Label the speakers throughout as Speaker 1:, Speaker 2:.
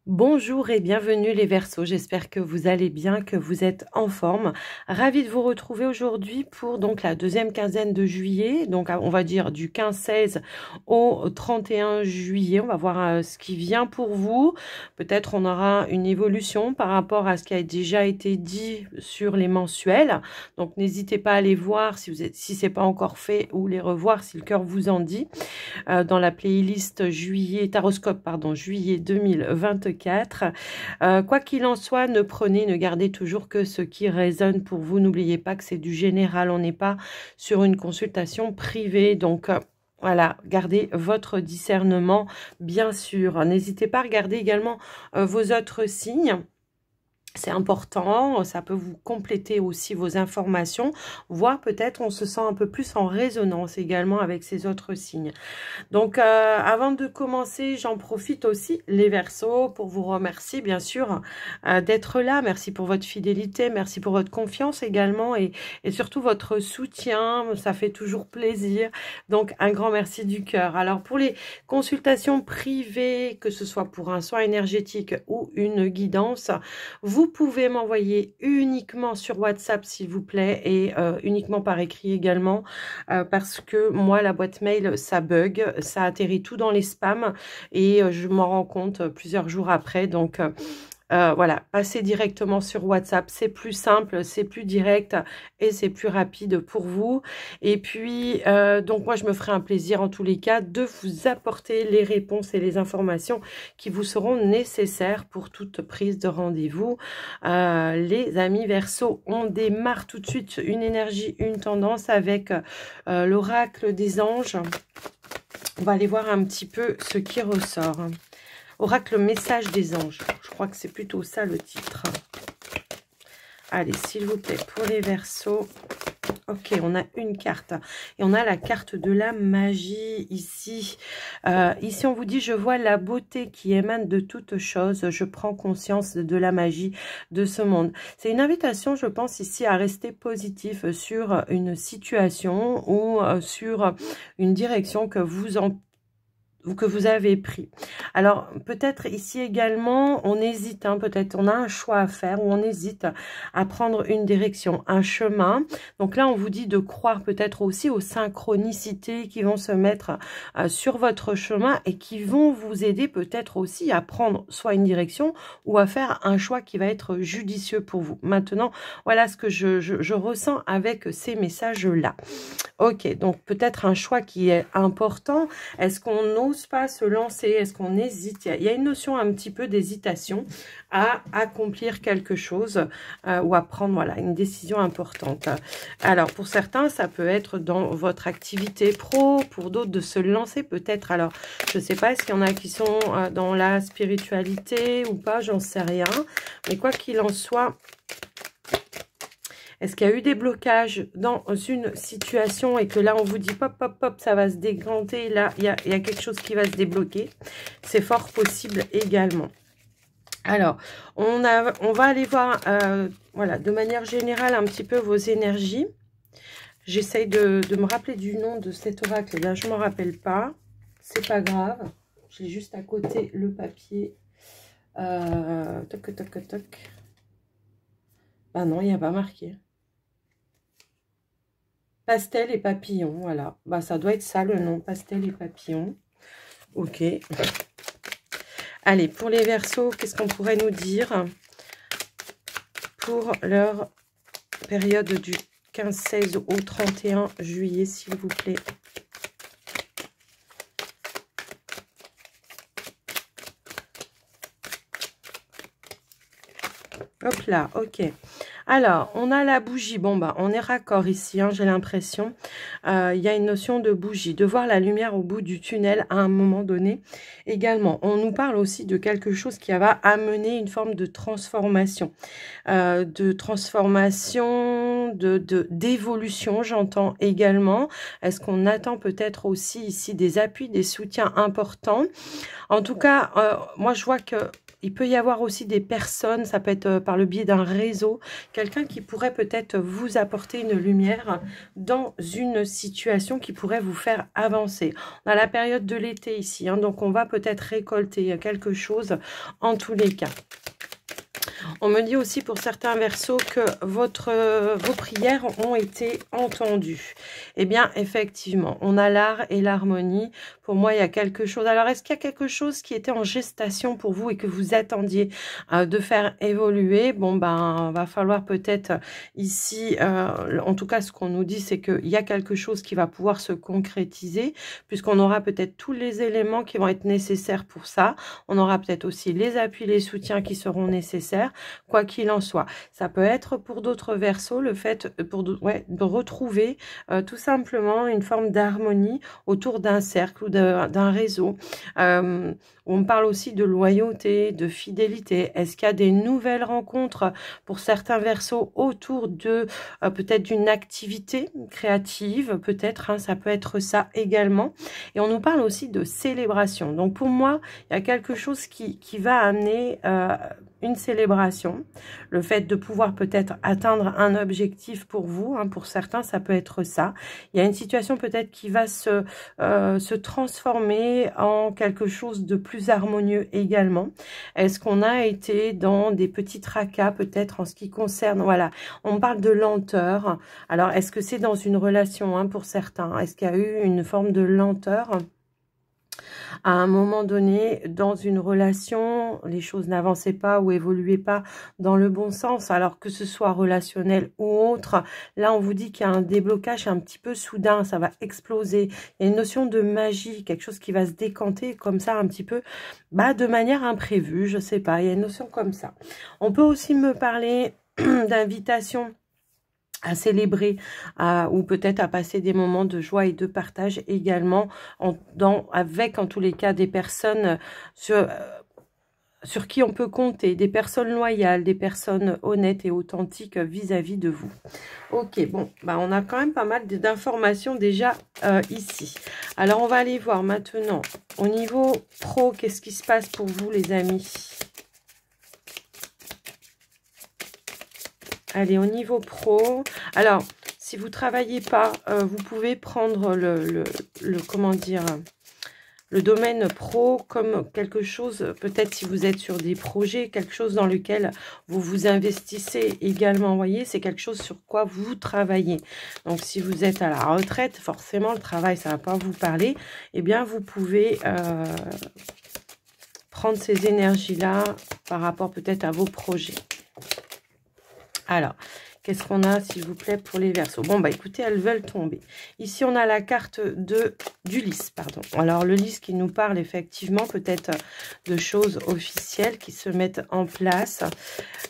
Speaker 1: Bonjour et bienvenue les Verseaux, j'espère que vous allez bien, que vous êtes en forme. Ravie de vous retrouver aujourd'hui pour donc la deuxième quinzaine de juillet, donc on va dire du 15-16 au 31 juillet. On va voir ce qui vient pour vous. Peut-être on aura une évolution par rapport à ce qui a déjà été dit sur les mensuels. Donc n'hésitez pas à les voir si c'est pas encore fait ou les revoir si le cœur vous en dit. Dans la playlist juillet, Taroscope, pardon, juillet 2024. Quoi qu'il en soit, ne gardez toujours que ce qui résonne pour vous. N'oubliez pas que c'est du général, on n'est pas sur une consultation privée. Donc, voilà, gardez votre discernement, bien sûr. N'hésitez pas à regarder également vos autres signes. C'est important, ça peut vous compléter aussi vos informations, voire peut-être on se sent un peu plus en résonance également avec ces autres signes. Donc, avant de commencer, j'en profite aussi, les Verseaux, pour vous remercier, bien sûr, d'être là. Merci pour votre fidélité, merci pour votre confiance également et surtout votre soutien. Ça fait toujours plaisir. Donc, un grand merci du cœur. Alors, pour les consultations privées, que ce soit pour un soin énergétique ou une guidance, vous pouvez m'envoyer uniquement sur WhatsApp, s'il vous plaît, et uniquement par écrit également, parce que moi, la boîte mail, ça bug. Ça atterrit tout dans les spams et je m'en rends compte plusieurs jours après. Donc, voilà, passez directement sur WhatsApp. C'est plus simple, c'est plus direct et c'est plus rapide pour vous. Et puis, donc moi, je me ferai un plaisir en tous les cas de vous apporter les réponses et les informations qui vous seront nécessaires pour toute prise de rendez-vous. Les amis Verseaux, on démarre tout de suite une énergie, une tendance avec l'oracle des anges. On va aller voir un petit peu ce qui ressort. Oracle message des anges. Je crois que c'est plutôt ça le titre. Allez, s'il vous plaît, pour les Verseaux. Ok, on a une carte. Et on a la carte de la magie ici. Ici, on vous dit, je vois la beauté qui émane de toute chose. Je prends conscience de la magie de ce monde. C'est une invitation, je pense, ici à rester positif sur une situation ou sur une direction que vous avez pris. Alors, peut-être ici également, on hésite, hein, peut-être on a un choix à faire ou on hésite à prendre une direction, un chemin. Donc là, on vous dit de croire peut-être aussi aux synchronicités qui vont se mettre sur votre chemin et qui vont vous aider peut-être aussi à prendre soit une direction ou à faire un choix qui va être judicieux pour vous. Maintenant, voilà ce que je ressens avec ces messages-là. Ok, donc peut-être un choix qui est important. Est-ce qu'on n'ose pas se lancer? Est-ce qu'on hésite? Il y a une notion un petit peu d'hésitation à accomplir quelque chose ou à prendre voilà, une décision importante. Alors, pour certains, ça peut être dans votre activité pro, pour d'autres, de se lancer peut-être. Alors, je ne sais pas, est-ce qu'il y en a qui sont dans la spiritualité ou pas, j'en sais rien. Mais quoi qu'il en soit... Est-ce qu'il y a eu des blocages dans une situation et que là, on vous dit pop, pop, pop, ça va se dégranter. Là, il y a quelque chose qui va se débloquer. C'est fort possible également. Alors, on va aller voir, voilà, de manière générale, un petit peu vos énergies. J'essaye de me rappeler du nom de cet oracle. Là, je ne m'en rappelle pas. C'est pas grave. J'ai juste à côté le papier. Toc, toc, toc. Ah non, il n'y a pas marqué. Pastel et papillon, voilà. Bah, ça doit être ça le nom, pastel et papillon. Ok. Allez, pour les Verseaux, qu'est-ce qu'on pourrait nous dire pour leur période du 15-16 au 31 juillet, s'il vous plaît? Hop là, ok. Alors, on a la bougie. Bon, bah, on est raccord ici, hein, j'ai l'impression. Il y a une notion de bougie, de voir la lumière au bout du tunnel à un moment donné. Également, on nous parle aussi de quelque chose qui va amener une forme de transformation. D'évolution, j'entends également. Est-ce qu'on attend peut-être aussi ici des appuis, des soutiens importants? En tout cas, moi, je vois que Il peut y avoir aussi des personnes, ça peut être par le biais d'un réseau, quelqu'un qui pourrait peut-être vous apporter une lumière dans une situation qui pourrait vous faire avancer. On a la période de l'été ici, hein, donc on va peut-être récolter quelque chose en tous les cas. On me dit aussi pour certains verseaux que vos prières ont été entendues. Eh bien, effectivement, on a l'art et l'harmonie. Pour moi, il y a quelque chose. Alors, est-ce qu'il y a quelque chose qui était en gestation pour vous et que vous attendiez de faire évoluer? Bon, ben, va falloir peut-être ici, en tout cas, ce qu'on nous dit, c'est qu'il y a quelque chose qui va pouvoir se concrétiser, puisqu'on aura peut-être tous les éléments qui vont être nécessaires pour ça. On aura peut-être aussi les appuis, les soutiens qui seront nécessaires. Quoi qu'il en soit, ça peut être pour d'autres verseaux le fait de retrouver tout simplement une forme d'harmonie autour d'un cercle ou d'un réseau. On parle aussi de loyauté, de fidélité. Est-ce qu'il y a des nouvelles rencontres pour certains verseaux autour de peut-être d'une activité créative, peut-être, hein, ça peut être ça également. Et on nous parle aussi de célébration. Donc pour moi, il y a quelque chose qui va amener une célébration, le fait de pouvoir peut-être atteindre un objectif pour vous, hein, pour certains ça peut être ça. Il y a une situation peut-être qui va se transformer en quelque chose de plus harmonieux également. Est-ce qu'on a été dans des petits tracas peut-être en ce qui concerne, voilà, on parle de lenteur. Alors est-ce que c'est dans une relation, hein, pour certains? Est-ce qu'il y a eu une forme de lenteur à un moment donné, dans une relation, les choses n'avançaient pas ou évoluaient pas dans le bon sens, alors que ce soit relationnel ou autre, là on vous dit qu'il y a un déblocage un petit peu soudain, ça va exploser. Il y a une notion de magie, quelque chose qui va se décanter comme ça un petit peu, de manière imprévue, je sais pas, il y a une notion comme ça. On peut aussi me parler d'invitation à célébrer, ou peut-être à passer des moments de joie et de partage également, avec en tous les cas des personnes sur qui on peut compter, des personnes loyales, des personnes honnêtes et authentiques vis-à-vis de vous. Ok, bon, on a quand même pas mal d'informations déjà ici. Alors, on va aller voir maintenant au niveau pro, qu'est-ce qui se passe pour vous les amis? Allez, au niveau pro, alors, si vous ne travaillez pas, vous pouvez prendre comment dire, le domaine pro comme quelque chose, peut-être si vous êtes sur des projets, quelque chose dans lequel vous vous investissez également, vous voyez, c'est quelque chose sur quoi vous travaillez. Donc, si vous êtes à la retraite, forcément, le travail, ça ne va pas vous parler, eh bien, vous pouvez prendre ces énergies-là par rapport peut-être à vos projets. Alors, qu'est-ce qu'on a, s'il vous plaît, pour les Verseaux? Bon, écoutez, elles veulent tomber. Ici, on a la carte du lys, pardon. Alors, le lys qui nous parle effectivement peut-être de choses officielles qui se mettent en place.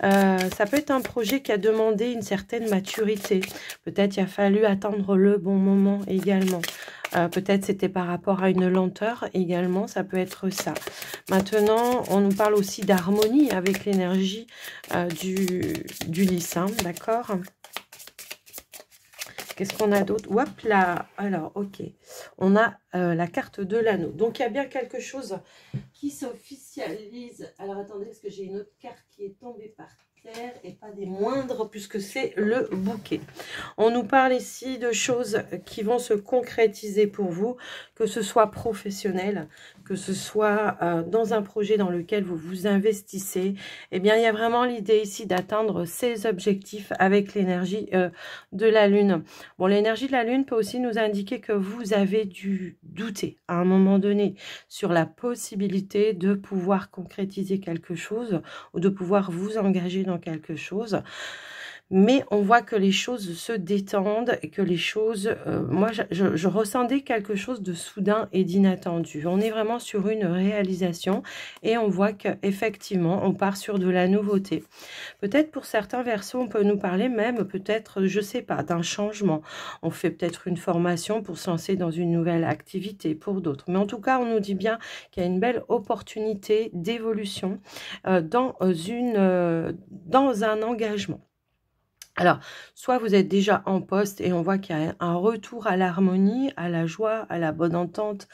Speaker 1: Ça peut être un projet qui a demandé une certaine maturité. Peut-être il a fallu attendre le bon moment également. Peut-être c'était par rapport à une lenteur également, ça peut être ça. Maintenant, on nous parle aussi d'harmonie avec l'énergie du lys, hein, d'accord? Qu'est-ce qu'on a d'autre? Hop là. Alors, ok. On a la carte de l'anneau. Donc, il y a bien quelque chose qui s'officialise. Alors, attendez, parce que j'ai une autre carte qui est tombée par terre et pas des moindres, puisque c'est le bouquet. On nous parle ici de choses qui vont se concrétiser pour vous, que ce soit professionnel, que ce soit dans un projet dans lequel vous vous investissez. Eh bien, il y a vraiment l'idée ici d'atteindre ces objectifs avec l'énergie de la Lune. Bon, l'énergie de la Lune peut aussi nous indiquer que vous avez dû douter à un moment donné sur la possibilité de pouvoir concrétiser quelque chose ou de pouvoir vous engager dans quelque chose. Mais on voit que les choses se détendent et que les choses... moi, je ressentais quelque chose de soudain et d'inattendu. On est vraiment sur une réalisation et on voit qu'effectivement, on part sur de la nouveauté. Peut-être pour certains Verseaux, on peut nous parler même peut-être, je sais pas, d'un changement. On fait peut-être une formation pour se lancer dans une nouvelle activité pour d'autres. Mais en tout cas, on nous dit bien qu'il y a une belle opportunité d'évolution dans un engagement. Alors, soit vous êtes déjà en poste et on voit qu'il y a un retour à l'harmonie, à la joie, à la bonne entente,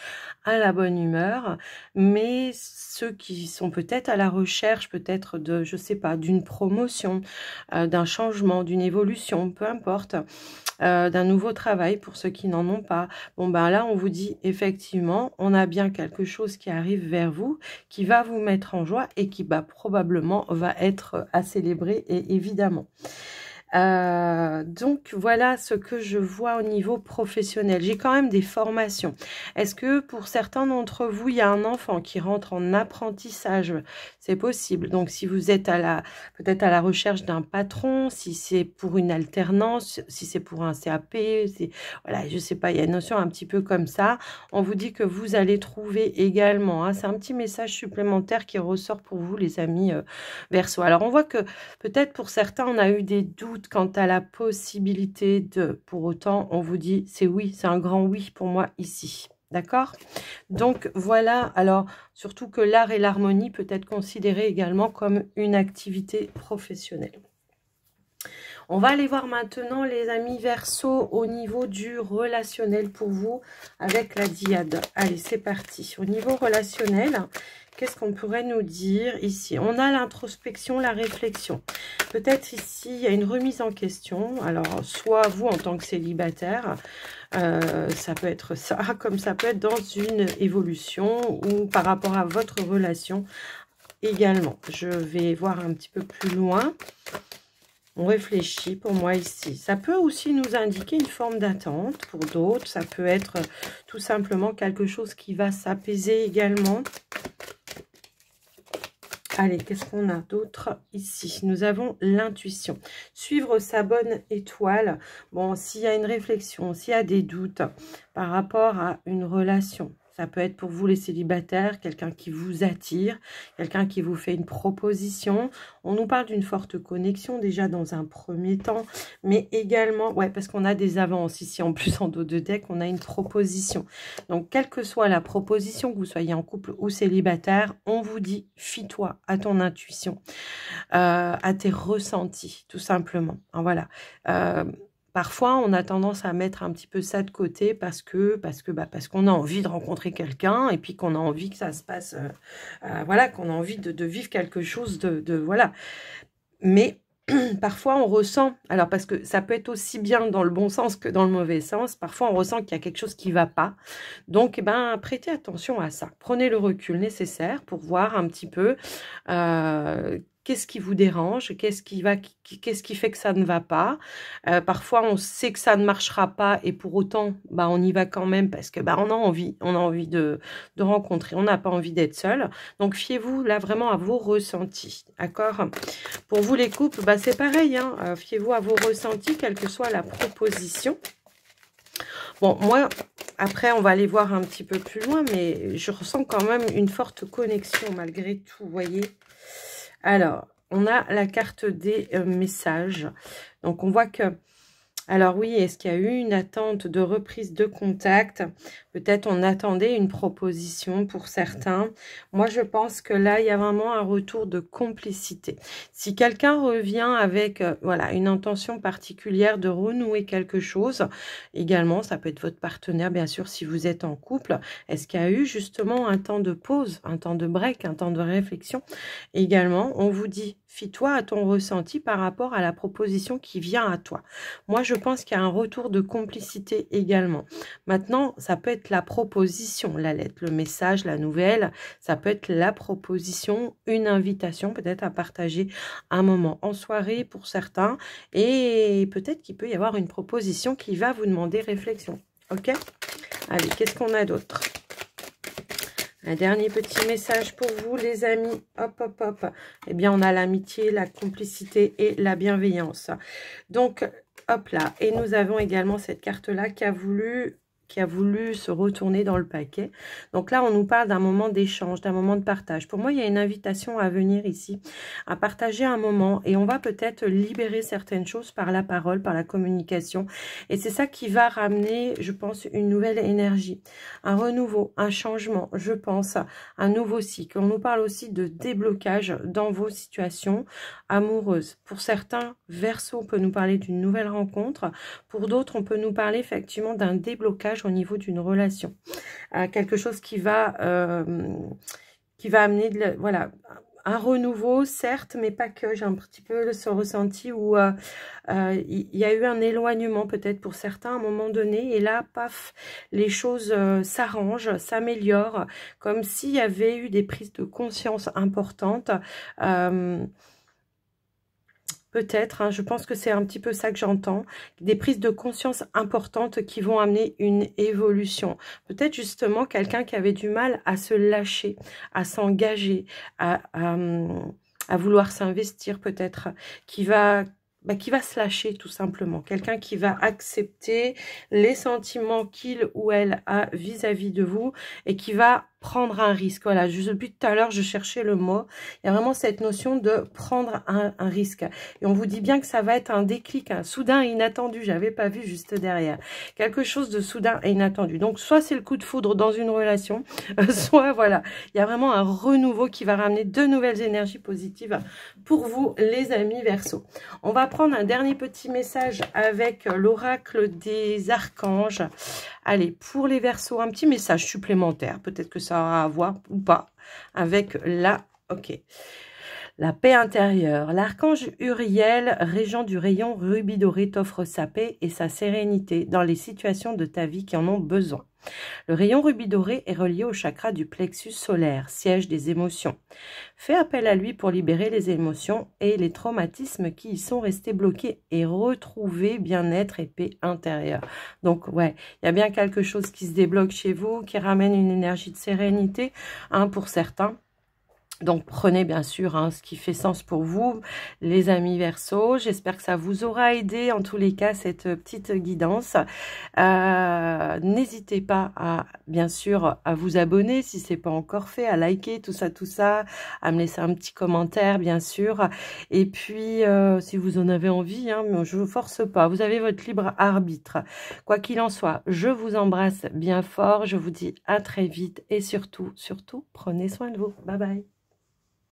Speaker 1: à la bonne humeur, mais ceux qui sont peut-être à la recherche, peut-être de, je sais pas, d'une promotion, d'un changement, d'une évolution, peu importe, d'un nouveau travail pour ceux qui n'en ont pas. Bon, ben là, on vous dit effectivement, on a bien quelque chose qui arrive vers vous, qui va vous mettre en joie et qui probablement va être à célébrer, et évidemment. Donc voilà ce que je vois au niveau professionnel. J'ai quand même des formations. Est-ce que pour certains d'entre vous, il y a un enfant qui rentre en apprentissage? C'est possible. Donc si vous êtes peut-être à la recherche d'un patron, si c'est pour une alternance, si c'est pour un CAP, voilà, je sais pas, il y a une notion un petit peu comme ça. On vous dit que vous allez trouver également, hein, c'est un petit message supplémentaire qui ressort pour vous, les amis Verseau. Alors on voit que peut-être pour certains, on a eu des doutes quant à la possibilité de, pour autant, on vous dit, c'est oui, c'est un grand oui pour moi ici. D'accord? Donc voilà, alors surtout que l'art et l'harmonie peut être considéré également comme une activité professionnelle. On va aller voir maintenant, les amis Verseau, au niveau du relationnel pour vous avec la diade. Allez, c'est parti. Au niveau relationnel, qu'est-ce qu'on pourrait nous dire ici? On a l'introspection, la réflexion. Peut-être ici, il y a une remise en question. Alors, soit vous, en tant que célibataire, ça peut être ça, comme ça peut être dans une évolution ou par rapport à votre relation également. Je vais voir un petit peu plus loin. On réfléchit pour moi ici. Ça peut aussi nous indiquer une forme d'attente pour d'autres. Ça peut être tout simplement quelque chose qui va s'apaiser également. Allez, qu'est-ce qu'on a d'autre ici? Nous avons l'intuition. Suivre sa bonne étoile. Bon, s'il y a une réflexion, s'il y a des doutes par rapport à une relation, ça peut être pour vous les célibataires, quelqu'un qui vous attire, quelqu'un qui vous fait une proposition. On nous parle d'une forte connexion déjà dans un premier temps, mais également, ouais, parce qu'on a des avances ici, en plus en dos de deck, on a une proposition. Donc, quelle que soit la proposition, que vous soyez en couple ou célibataire, on vous dit, fie-toi à ton intuition, à tes ressentis, tout simplement. Hein, voilà. Parfois, on a tendance à mettre un petit peu ça de côté parce qu'on a envie de rencontrer quelqu'un et puis qu'on a envie que ça se passe, voilà, qu'on a envie de vivre quelque chose voilà. Mais parfois, on ressent, alors parce que ça peut être aussi bien dans le bon sens que dans le mauvais sens, parfois on ressent qu'il y a quelque chose qui ne va pas. Donc, eh ben, prêtez attention à ça. Prenez le recul nécessaire pour voir un petit peu qu'est-ce qui vous dérange, qu'est-ce qui fait que ça ne va pas. Parfois, on sait que ça ne marchera pas et pour autant, bah, on y va quand même parce que on a envie de rencontrer, on n'a pas envie d'être seul. Donc, fiez-vous là vraiment à vos ressentis, d'accord? Pour vous les couples, bah, c'est pareil, hein, fiez-vous à vos ressentis, quelle que soit la proposition. Bon, moi, après, on va aller voir un petit peu plus loin, mais je ressens quand même une forte connexion malgré tout, vous voyez. Alors, on a la carte des messages. Donc, on voit que... Alors oui, est-ce qu'il y a eu une attente de reprise de contact? Peut-être on attendait une proposition pour certains. Moi, je pense que là, il y a vraiment un retour de complicité. Si quelqu'un revient avec voilà, une intention particulière de renouer quelque chose, également, ça peut être votre partenaire, bien sûr, si vous êtes en couple. Est-ce qu'il y a eu justement un temps de pause, un temps de break, un temps de réflexion? Également, on vous dit, fie-toi à ton ressenti par rapport à la proposition qui vient à toi. Moi, je pense qu'il y a un retour de complicité également. Maintenant, ça peut être la proposition, la lettre, le message, la nouvelle. Ça peut être la proposition, une invitation peut-être à partager un moment en soirée pour certains. Et peut-être qu'il peut y avoir une proposition qui va vous demander réflexion. Ok? Allez, qu'est-ce qu'on a d'autre? Un dernier petit message pour vous, les amis. Hop, hop, hop. Eh bien, on a l'amitié, la complicité et la bienveillance. Donc, hop là. Et nous avons également cette carte-là qui qui a voulu se retourner dans le paquet. Donc là, on nous parle d'un moment d'échange, d'un moment de partage. Pour moi, il y a une invitation à venir ici, à partager un moment. Et on va peut-être libérer certaines choses par la parole, par la communication. Et c'est ça qui va ramener, je pense, une nouvelle énergie, un renouveau, un changement, je pense, un nouveau cycle. On nous parle aussi de déblocage dans vos situations amoureuses. Pour certains, Verseau, on peut nous parler d'une nouvelle rencontre. Pour d'autres, on peut nous parler effectivement d'un déblocage au niveau d'une relation. Quelque chose qui va amener voilà, un renouveau, certes, mais pas que. J'ai un petit peu ce ressenti où il y a eu un éloignement peut-être pour certains à un moment donné. Et là, paf, les choses s'arrangent, s'améliorent, comme s'il y avait eu des prises de conscience importantes. Peut-être, hein, je pense que c'est un petit peu ça que j'entends, des prises de conscience importantes qui vont amener une évolution. Peut-être justement quelqu'un qui avait du mal à se lâcher, à s'engager, à vouloir s'investir peut-être, qui va se lâcher tout simplement. Quelqu'un qui va accepter les sentiments qu'il ou elle a vis-à-vis de vous et qui va prendre un risque. Voilà, depuis tout à l'heure, je cherchais le mot. Il y a vraiment cette notion de prendre un risque. Et on vous dit bien que ça va être un déclic, un soudain et inattendu. J'avais pas vu juste derrière. Quelque chose de soudain et inattendu. Donc, soit c'est le coup de foudre dans une relation, soit, voilà, il y a vraiment un renouveau qui va ramener de nouvelles énergies positives pour vous, les amis Verseau. On va prendre un dernier petit message avec l'oracle des archanges. Allez, pour les Verseaux, un petit message supplémentaire. Peut-être que ça aura à voir ou pas avec la paix intérieure. L'archange Uriel, régent du rayon rubis doré, t'offre sa paix et sa sérénité dans les situations de ta vie qui en ont besoin. Le rayon rubis doré est relié au chakra du plexus solaire, siège des émotions. Fais appel à lui pour libérer les émotions et les traumatismes qui y sont restés bloqués et retrouver bien-être et paix intérieure. Donc, ouais, il y a bien quelque chose qui se débloque chez vous, qui ramène une énergie de sérénité, hein, pour certains. Donc, prenez bien sûr ce qui fait sens pour vous, les amis Verseau. J'espère que ça vous aura aidé, en tous les cas, cette petite guidance. N'hésitez pas, bien sûr, à vous abonner si ce n'est pas encore fait, à liker, tout ça, à me laisser un petit commentaire, bien sûr. Et puis, si vous en avez envie, mais je ne vous force pas, vous avez votre libre arbitre. Quoi qu'il en soit, je vous embrasse bien fort. Je vous dis à très vite et surtout, prenez soin de vous. Bye bye.